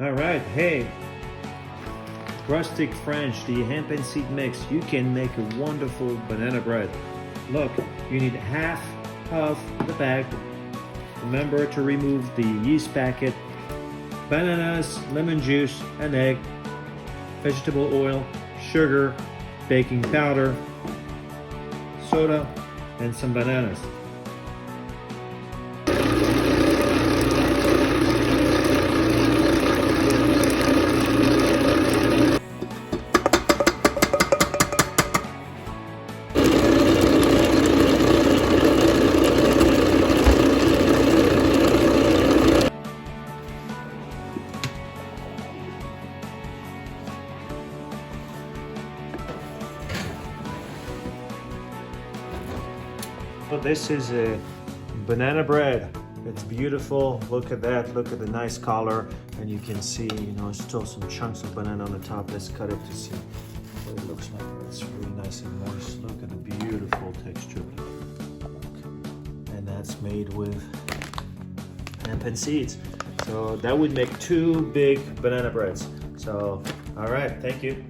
All right, hey, rustic French, the hemp and seed mix. You can make a wonderful banana bread. Look, you need half of the bag. Remember to remove the yeast packet, bananas, lemon juice, an egg, vegetable oil, sugar, baking powder, soda, and some bananas. So this is a banana bread. It's beautiful. Look at that. Look at the nice color. And you can see, still some chunks of banana on the top. Let's cut it to see what it looks like. It's really nice and moist. Look at the beautiful texture. And that's made with hemp and seeds. So that would make 2 big banana breads. So, all right, thank you.